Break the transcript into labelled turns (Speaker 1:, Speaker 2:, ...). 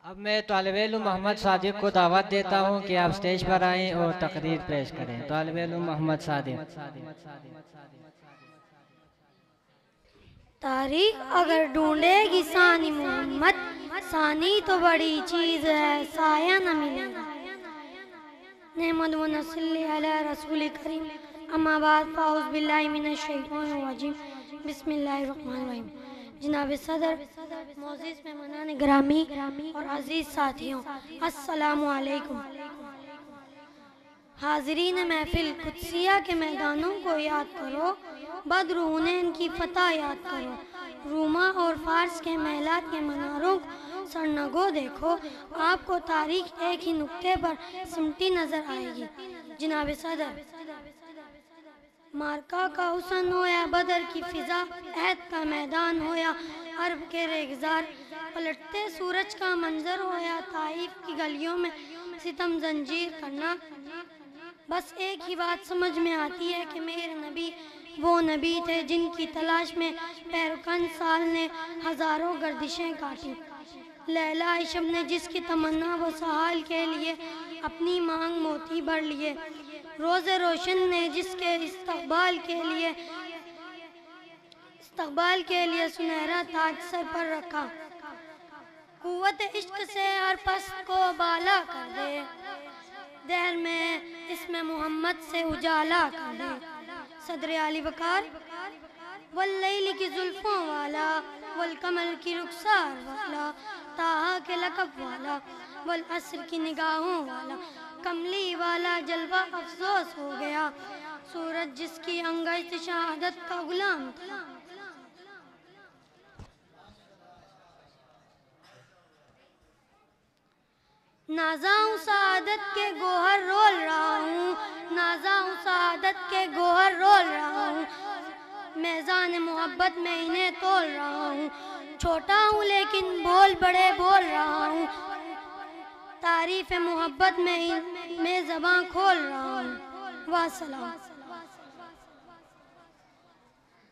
Speaker 1: اب میں طالب علم محمد صادق کو دعوت دیتا ہوں کہ آپ سٹیج پر آئیں اور تقریر پیش کریں۔ طالب علم محمد صادق۔
Speaker 2: تاریخ اگر ڈھونڈے گی ثانی محمد، ثانی تو بڑی چیز ہے، سایہ نہ ملے گا۔ نحمد و نصلی علی رسول کریم، اما بعد فاعوذ باللہ من الشیطان الرجیم، بسم اللہ الرحمن الرحیم۔ جناب صدر، معزز مہمانان گرامی اور عزیز ساتھیوں، السلام علیکم۔ حاضرین محفل، قدسیہ کے میدانوں کو یاد کرو، بدر و حنین کی فتح یاد کرو، روما اور فارس کے محلات کے مناروں کو سرنگو دیکھو، آپ کو تاریخ ایک ہی نقطے پر سمٹی نظر آئے گی۔ جناب صدر، مارکا کا حسن ہو یا بدر کی فضا، عہد کا میدان ہو یا عرب کے ریگزار، پلٹتے سورج کا منظر ہو یا طائف کی گلیوں میں ستم زنجیر کرنا، بس ایک ہی بات سمجھ میں آتی ہے کہ میرے نبی وہ نبی تھے جن کی تلاش میں پیرکن سال نے ہزاروں گردشیں کاٹی۔ لیلا عشب نے جس کی تمنا وہ سہال کے لیے اپنی مانگ موتی بھر لیے، روز روشن نے جس کے استقبال کے لیے سنہرا تاج سر پر رکھا، قوت عشق سے ہر پست کو بالا کر دے، دہر میں اسم محمد سے اجالا کر دے۔ صدر علی وقار، واللیل کی زلفوں والا، والقمر کی رخسار والا، طٰہٰ کے لقب والا، والعصر کی نگاہوں والا، کملی والا جلوہ افسوس ہو گیا، سورج جس کی انگشت شہادت کا غلام تھا۔ نازا ہوں سعادت کے گوہر رول رہا ہوں، نازا ہوں سعادت کے گوہر رول رہا ہوں، میزان محبت میں انہیں تول رہا ہوں، چھوٹا ہوں لیکن بول بڑے بول رہا ہوں، تعریف محبت میں زباں کھول رہا ہوں۔ والسلام۔